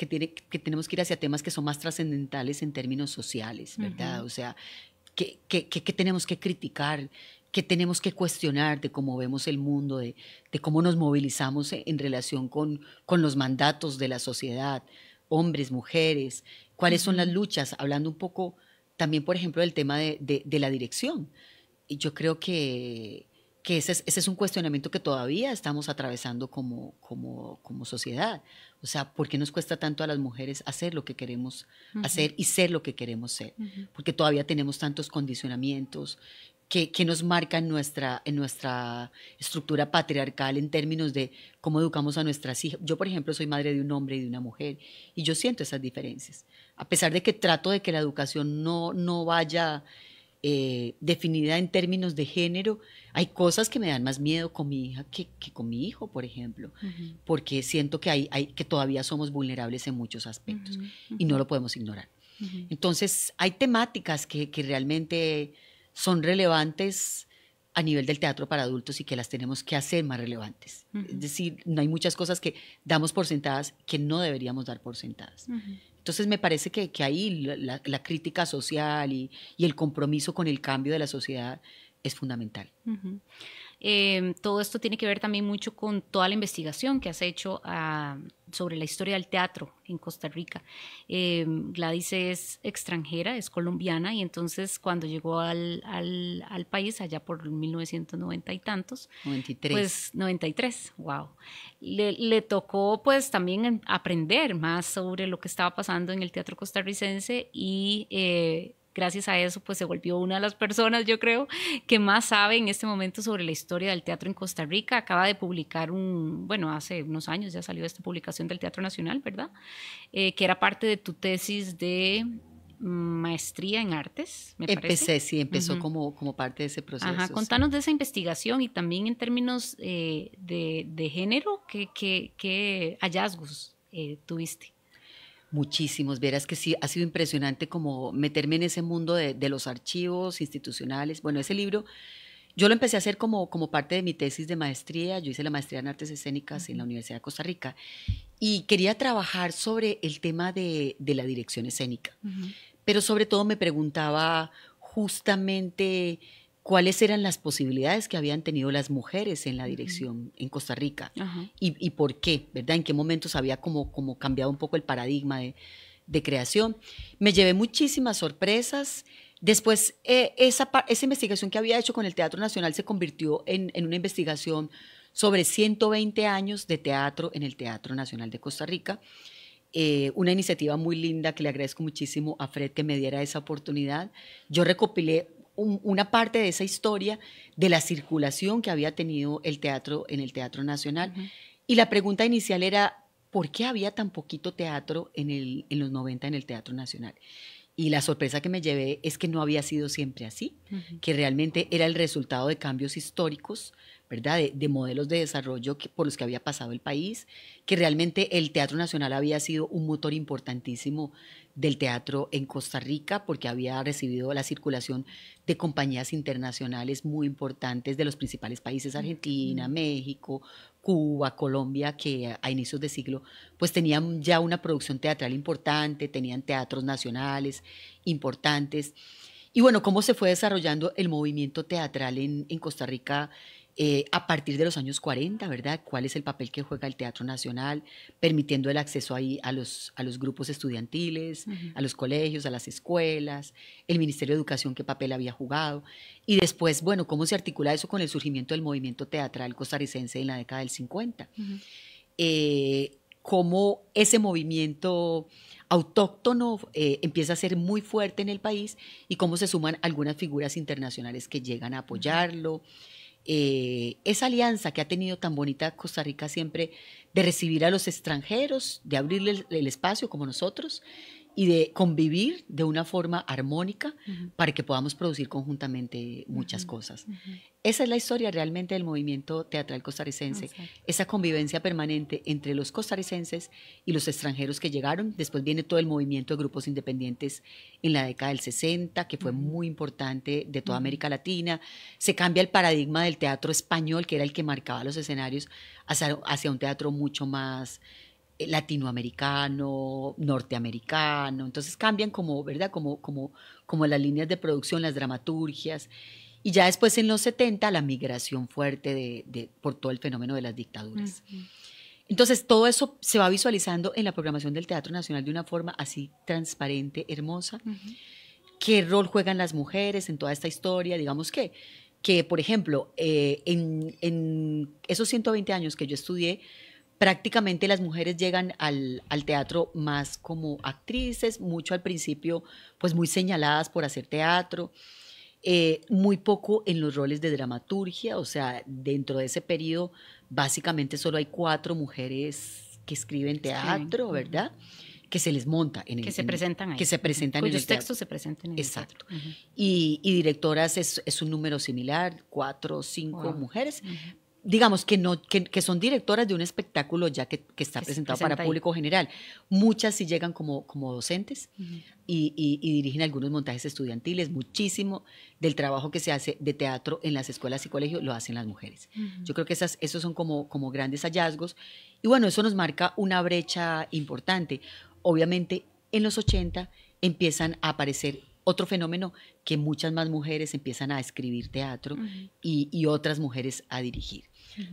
tenemos que ir hacia temas que son más trascendentales en términos sociales, ¿verdad? O sea, que tenemos que criticar, que tenemos que cuestionar de cómo vemos el mundo, de cómo nos movilizamos en relación con los mandatos de la sociedad, hombres, mujeres, cuáles son las luchas, hablando un poco también, por ejemplo, del tema de la dirección. Y yo creo que ese es un cuestionamiento que todavía estamos atravesando como sociedad. O sea, ¿por qué nos cuesta tanto a las mujeres hacer lo que queremos hacer y ser lo que queremos ser? Porque todavía tenemos tantos condicionamientos que nos marcan en nuestra estructura patriarcal en términos de cómo educamos a nuestras hijas. Yo, por ejemplo, soy madre de un hombre y de una mujer y yo siento esas diferencias. A pesar de que trato de que la educación no vaya definida en términos de género, hay cosas que me dan más miedo con mi hija que con mi hijo, por ejemplo, porque siento que que todavía somos vulnerables en muchos aspectos y no lo podemos ignorar. Entonces, hay temáticas que realmente son relevantes a nivel del teatro para adultos y que las tenemos que hacer más relevantes. Es decir, no hay muchas cosas que damos por sentadas que no deberíamos dar por sentadas. Entonces me parece que ahí la crítica social y el compromiso con el cambio de la sociedad es fundamental. Todo esto tiene que ver también mucho con toda la investigación que has hecho sobre la historia del teatro en Costa Rica. Gladys es extranjera, es colombiana, y entonces cuando llegó al país, allá por 1990 y tantos, 93. Pues 93, wow. Le tocó pues también aprender más sobre lo que estaba pasando en el teatro costarricense y gracias a eso pues se volvió una de las personas, yo creo, que más sabe en este momento sobre la historia del teatro en Costa Rica. Acaba de publicar hace unos años ya salió esta publicación del Teatro Nacional, ¿verdad? Que era parte de tu tesis de maestría en artes, me parece. Empezó como parte de ese proceso. Ajá, contanos de esa investigación y también en términos de género, ¿qué hallazgos tuviste? Muchísimos, verás que sí, ha sido impresionante como meterme en ese mundo de los archivos institucionales. Bueno, ese libro yo lo empecé a hacer como parte de mi tesis de maestría. Yo hice la maestría en artes escénicas en la Universidad de Costa Rica y quería trabajar sobre el tema de la dirección escénica. Pero sobre todo me preguntaba justamente cuáles eran las posibilidades que habían tenido las mujeres en la dirección en Costa Rica y por qué, ¿verdad? En qué momentos había como cambiado un poco el paradigma de creación. Me llevé muchísimas sorpresas. Después, esa investigación que había hecho con el Teatro Nacional se convirtió en una investigación sobre 120 años de teatro en el Teatro Nacional de Costa Rica. Una iniciativa muy linda que le agradezco muchísimo a Fred que me diera esa oportunidad. Yo recopilé una parte de esa historia de la circulación que había tenido el teatro en el Teatro Nacional. Y la pregunta inicial era, ¿por qué había tan poquito teatro en los 90 en el Teatro Nacional? Y la sorpresa que me llevé es que no había sido siempre así, que realmente era el resultado de cambios históricos, ¿verdad? De modelos de desarrollo por los que había pasado el país, que realmente el Teatro Nacional había sido un motor importantísimo del teatro en Costa Rica, porque había recibido la circulación de compañías internacionales muy importantes de los principales países, Argentina, México, Cuba, Colombia, que a inicios de siglo pues tenían ya una producción teatral importante, tenían teatros nacionales importantes. Y bueno, cómo se fue desarrollando el movimiento teatral en Costa Rica a partir de los años 40, ¿verdad? ¿Cuál es el papel que juega el Teatro Nacional, permitiendo el acceso ahí a los grupos estudiantiles, a los colegios, a las escuelas, el Ministerio de Educación, qué papel había jugado? Y después, bueno, ¿cómo se articula eso con el surgimiento del movimiento teatral costarricense en la década del 50? Cómo ese movimiento autóctono empieza a ser muy fuerte en el país y cómo se suman algunas figuras internacionales que llegan a apoyarlo. Esa alianza que ha tenido tan bonita Costa Rica siempre de recibir a los extranjeros, de abrirle el espacio como nosotros y de convivir de una forma armónica para que podamos producir conjuntamente muchas cosas. Esa es la historia realmente del movimiento teatral costarricense, esa convivencia permanente entre los costarricenses y los extranjeros que llegaron. Después viene todo el movimiento de grupos independientes en la década del 60, que fue muy importante de toda América Latina. Se cambia el paradigma del teatro español, que era el que marcaba los escenarios, hacia un teatro mucho más latinoamericano, norteamericano. Entonces cambian como, ¿verdad? Como las líneas de producción, las dramaturgias. Y ya después en los 70 la migración fuerte por todo el fenómeno de las dictaduras. Entonces todo eso se va visualizando en la programación del Teatro Nacional de una forma así transparente, hermosa. ¿Qué rol juegan las mujeres en toda esta historia? Digamos que por ejemplo, en esos 120 años que yo estudié, prácticamente las mujeres llegan al teatro más como actrices, mucho al principio, pues muy señaladas por hacer teatro, muy poco en los roles de dramaturgia, o sea, dentro de ese periodo básicamente solo hay 4 mujeres que escriben teatro, ¿verdad? Que se les monta en el que se presentan ahí. Que se presentan en el cuyos textos se presentan en Exacto. el teatro. Y directoras es un número similar, 4 o 5 mujeres. Digamos que son directoras de un espectáculo ya que está presentado para público general. Muchas sí llegan como docentes y dirigen algunos montajes estudiantiles. Muchísimo del trabajo que se hace de teatro en las escuelas y colegios lo hacen las mujeres. Yo creo que esos son como grandes hallazgos. Y bueno, eso nos marca una brecha importante. Obviamente, en los 80 empiezan a aparecer otro fenómeno, que muchas más mujeres empiezan a escribir teatro y otras mujeres a dirigir.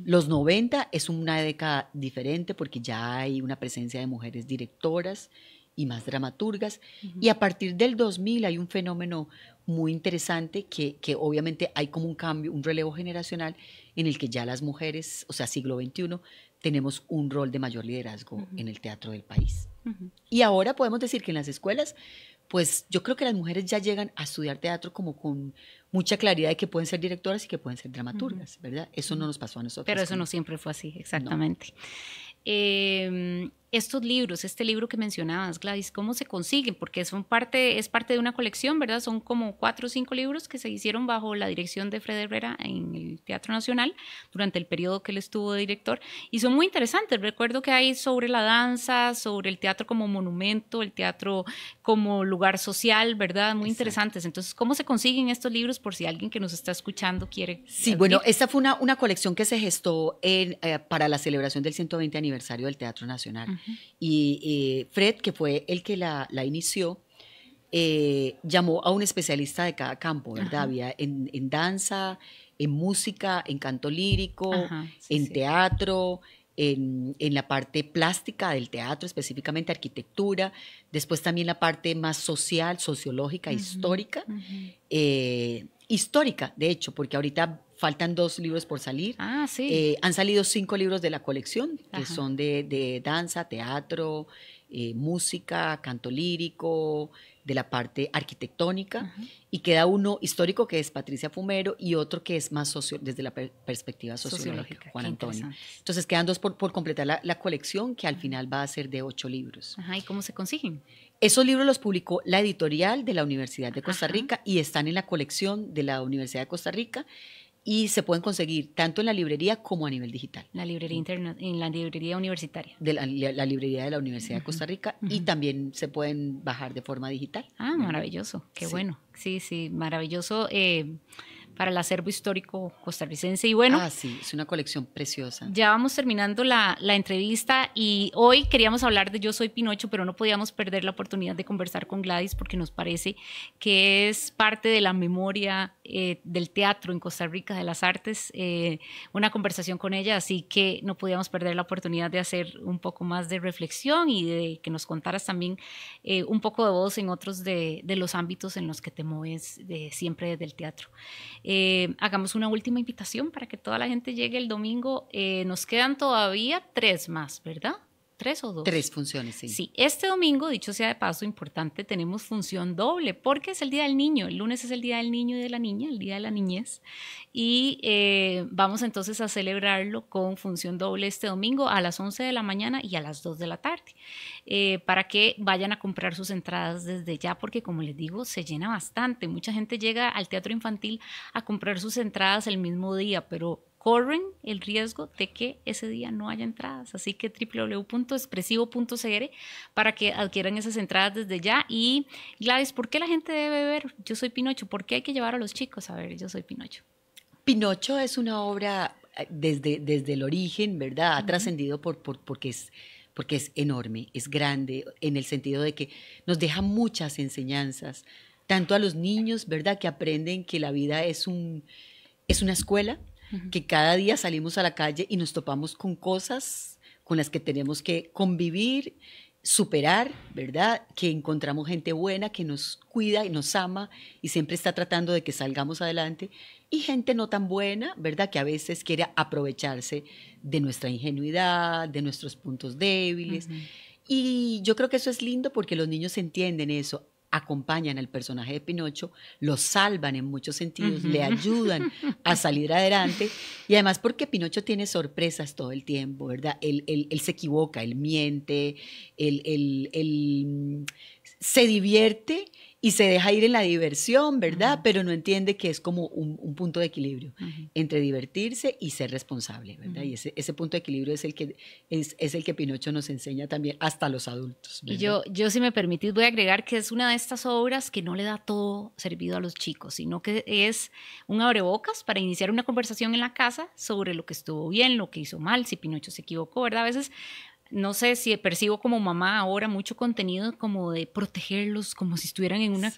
Los 90 es una década diferente porque ya hay una presencia de mujeres directoras y más dramaturgas. Y a partir del 2000 hay un fenómeno muy interesante que obviamente hay como un cambio, un relevo generacional en el que ya las mujeres, o sea, siglo XXI, tenemos un rol de mayor liderazgo en el teatro del país. Y ahora podemos decir que en las escuelas, pues yo creo que las mujeres ya llegan a estudiar teatro como con mucha claridad de que pueden ser directoras y que pueden ser dramaturgas, ¿verdad? Eso no nos pasó a nosotros. Pero eso no siempre fue así, exactamente. No. Estos libros, este libro que mencionabas, Gladys, ¿cómo se consiguen? Porque es parte de una colección, ¿verdad? Son como 4 o 5 libros que se hicieron bajo la dirección de Fred Herrera en el Teatro Nacional durante el periodo que él estuvo de director y son muy interesantes. Recuerdo que hay sobre la danza, sobre el teatro como monumento, el teatro como lugar social, ¿verdad? Muy interesantes. Entonces, ¿cómo se consiguen estos libros por si alguien que nos está escuchando quiere? Sí, bueno, esta fue una colección que se gestó para la celebración del 120 aniversario del Teatro Nacional. Y Fred, que fue el que la inició, llamó a un especialista de cada campo, ¿verdad? Ajá. Había en danza, en música, en canto lírico, Ajá, sí, en sí. teatro, en la parte plástica del teatro, específicamente arquitectura, después también la parte más social, sociológica, Ujú, histórica, ujú. histórica, de hecho, porque ahorita faltan 2 libros por salir. Ah, sí. Han salido 5 libros de la colección, que Ajá. son de danza, teatro, música, canto lírico, de la parte arquitectónica, Ajá. y queda uno histórico que es Patricia Fumero y otro que es más desde la perspectiva sociológica, Sociológica, Juan qué Antonio. interesantes. Entonces quedan 2 por completar la colección, que al final va a ser de 8 libros. Ajá, ¿y cómo se consiguen? Esos libros los publicó la editorial de la Universidad de Costa Ajá. Rica y están en la colección de la Universidad de Costa Rica y se pueden conseguir tanto en la librería como a nivel digital. La librería en la librería universitaria. De la librería de la Universidad de Ujú, Costa Rica y ujú. también se pueden bajar de forma digital, Ah, ¿verdad? maravilloso, qué Sí. bueno. Sí, sí, maravilloso para el acervo histórico costarricense. Y bueno, Ah, sí, es una colección preciosa. ya vamos terminando la entrevista y hoy queríamos hablar de Yo Soy Pinocho, pero no podíamos perder la oportunidad de conversar con Gladys porque nos parece que es parte de la memoria del teatro en Costa Rica, de las artes, una conversación con ella, así que no podíamos perder la oportunidad de hacer un poco más de reflexión y de que nos contaras también un poco de voz en otros de los ámbitos en los que te mueves siempre desde el teatro. Hagamos una última invitación para que toda la gente llegue el domingo. Nos quedan todavía 3 más, ¿verdad? ¿3 o 2? 3 funciones, sí. Sí, este domingo, dicho sea de paso, importante, tenemos función doble porque es el Día del Niño. El lunes es el Día del Niño y de la Niña, el Día de la Niñez. Y vamos entonces a celebrarlo con función doble este domingo a las 11 de la mañana y a las 2 de la tarde. Para que vayan a comprar sus entradas desde ya, porque como les digo, se llena bastante. Mucha gente llega al teatro infantil a comprar sus entradas el mismo día, pero corren el riesgo de que ese día no haya entradas. Así que www.expresivo.cr para que adquieran esas entradas desde ya. Y Gladys, ¿por qué la gente debe ver Yo Soy Pinocho? ¿Por qué hay que llevar a los chicos a ver Yo Soy Pinocho? Pinocho es una obra desde el origen, ¿verdad? Ha trascendido porque es enorme, es grande, en el sentido de que nos deja muchas enseñanzas, tanto a los niños, ¿verdad? Que aprenden que la vida es una escuela, que cada día salimos a la calle y nos topamos con cosas con las que tenemos que convivir, superar, ¿verdad? Que encontramos gente buena que nos cuida y nos ama y siempre está tratando de que salgamos adelante, y gente no tan buena, ¿verdad? Que a veces quiere aprovecharse de nuestra ingenuidad, de nuestros puntos débiles. Y yo creo que eso es lindo porque los niños entienden eso, acompañan al personaje de Pinocho, lo salvan en muchos sentidos, le ayudan a salir adelante, y además porque Pinocho tiene sorpresas todo el tiempo, ¿verdad? Él se equivoca, él miente, él se divierte y se deja ir en la diversión, ¿verdad? Pero no entiende que es como un punto de equilibrio entre divertirse y ser responsable, ¿verdad? Y ese punto de equilibrio es el que Pinocho nos enseña también hasta los adultos, ¿verdad? Y yo, si me permitís, voy a agregar que es una de estas obras que no le da todo servido a los chicos, sino que es un abrebocas para iniciar una conversación en la casa sobre lo que estuvo bien, lo que hizo mal, si Pinocho se equivocó, ¿verdad? A veces no sé si percibo como mamá ahora mucho contenido como de protegerlos, como si estuvieran en una,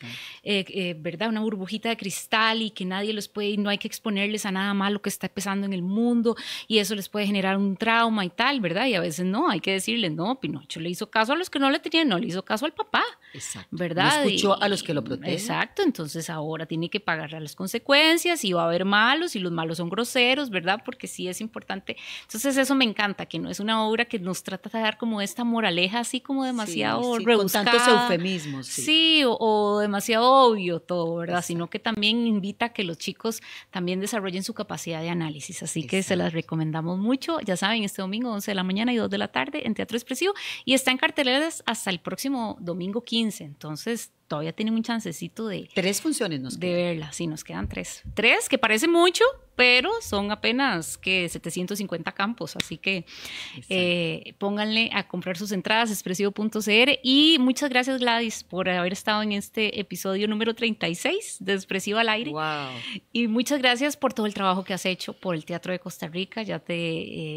¿verdad? Una burbujita de cristal y que nadie los puede, y no hay que exponerles a nada malo que está pasando en el mundo y eso les puede generar un trauma y tal, ¿verdad? Y a veces no, hay que decirles, no, Pinocho le hizo caso a los que no le tenían, no le hizo caso al papá. Exacto. ¿Verdad? No escuchó a los que lo protegen. Exacto, entonces ahora tiene que pagar las consecuencias y va a haber malos y los malos son groseros, ¿verdad? Porque sí es importante. Entonces eso me encanta, que no es una obra que nos trata de dar como esta moraleja así como demasiado rebuscada. Con tantos eufemismos. Sí, o demasiado obvio todo, ¿verdad? Exacto. Sino que también invita a que los chicos también desarrollen su capacidad de análisis. Así que se las recomendamos mucho. Ya saben, este domingo 11 de la mañana y 2 de la tarde en Teatro Expresivo y está en carteleras hasta el próximo domingo 15. Entonces todavía tienen un chancecito de 3 funciones nos quedan. Verla, sí, nos quedan 3. 3 que parece mucho, pero son apenas que 750 campos, así que pónganle a comprar sus entradas, expresivo.cr. Y muchas gracias, Gladys, por haber estado en este episodio número 36 de Expresivo al Aire. Wow. Y muchas gracias por todo el trabajo que has hecho por el Teatro de Costa Rica,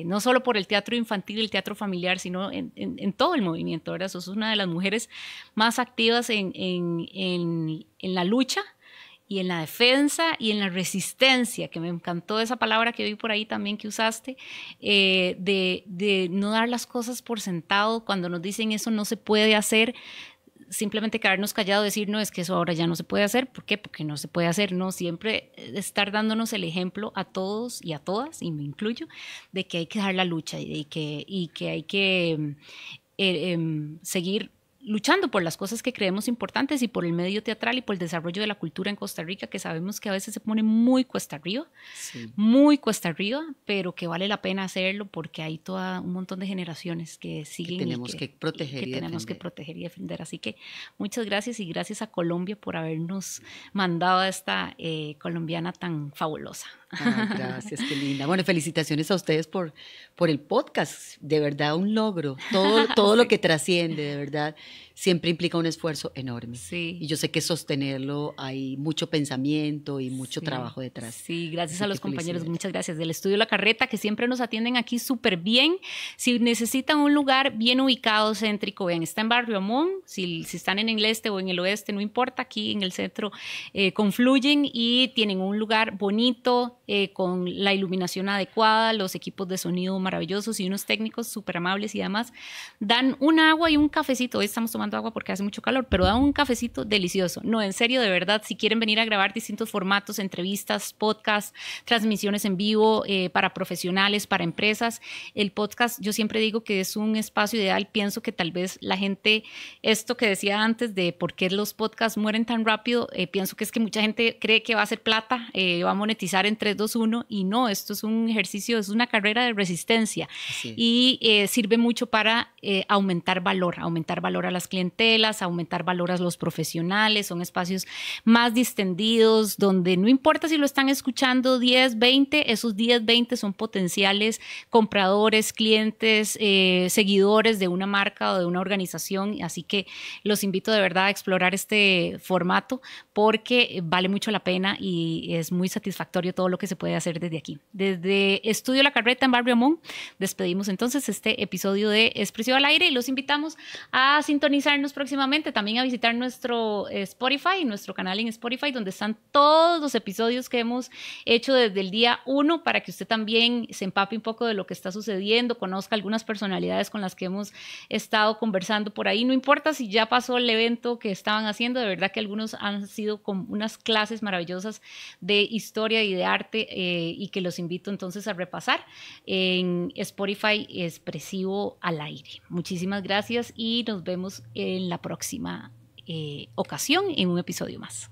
no solo por el teatro infantil, el teatro familiar, sino en todo el movimiento, ¿verdad? Sos una de las mujeres más activas en en la lucha y en la defensa y en la resistencia, que me encantó esa palabra que vi por ahí también que usaste, de no dar las cosas por sentado cuando nos dicen eso no se puede hacer, simplemente quedarnos callados, decir, no, es que eso ahora ya no se puede hacer. ¿Por qué? Porque no se puede hacer, no, siempre estar dándonos el ejemplo a todos y a todas, y me incluyo, de que hay que dar la lucha y que hay que seguir luchando por las cosas que creemos importantes y por el medio teatral y por el desarrollo de la cultura en Costa Rica, que sabemos que a veces se pone muy cuesta arriba, muy cuesta arriba, pero que vale la pena hacerlo porque hay todo un montón de generaciones que siguen que tenemos que proteger, y tenemos que proteger y defender. Así que muchas gracias, y gracias a Colombia por habernos mandado a esta colombiana tan fabulosa. Ay, gracias, qué linda. Bueno, felicitaciones a ustedes por el podcast, de verdad un logro, todo sí. Lo que trasciende, de verdad, siempre implica un esfuerzo enorme. Sí. Y yo sé que sostenerlo hay mucho pensamiento y mucho sí. trabajo detrás. Sí, gracias a los compañeros, muchas gracias. Del Estudio La Carreta, que siempre nos atienden aquí súper bien. Si necesitan un lugar bien ubicado, céntrico, vean, está en Barrio Amón, si están en el este o en el oeste, no importa, aquí en el centro confluyen y tienen un lugar bonito, con la iluminación adecuada, los equipos de sonido maravillosos y unos técnicos súper amables, y además dan un agua y un cafecito. Hoy estamos tomando agua porque hace mucho calor, pero dan un cafecito delicioso. No, en serio, de verdad, si quieren venir a grabar distintos formatos, entrevistas, podcasts, transmisiones en vivo para profesionales, para empresas, el podcast, yo siempre digo que es un espacio ideal. Pienso que tal vez la gente, esto que decía antes de por qué los podcasts mueren tan rápido, pienso que es que mucha gente cree que va a hacer plata, va a monetizar en 3, 2, 1, y no, esto es un ejercicio, es una carrera de resistencia. Sí. Y sirve mucho para aumentar valor a las clientelas, aumentar valor a los profesionales. Son espacios más distendidos, donde no importa si lo están escuchando 10, 20, esos 10, 20 son potenciales compradores, clientes, seguidores de una marca o de una organización. Así que los invito de verdad a explorar este formato porque vale mucho la pena y es muy satisfactorio todo lo que se puede hacer desde aquí. Desde Estudio La Carreta en Barrio Amón, despedimos entonces este episodio de Expresivo al Aire y los invitamos a sintonizarnos próximamente, también a visitar nuestro Spotify, nuestro canal en Spotify, donde están todos los episodios que hemos hecho desde el día 1, para que usted también se empape un poco de lo que está sucediendo, conozca algunas personalidades con las que hemos estado conversando por ahí. No importa si ya pasó el evento que estaban haciendo, de verdad que algunos han sido con unas clases maravillosas de historia y de arte, y que los invito entonces a repasar en Spotify, Expresivo al Aire. Muchísimas gracias y nos vemos en la próxima ocasión en un episodio más.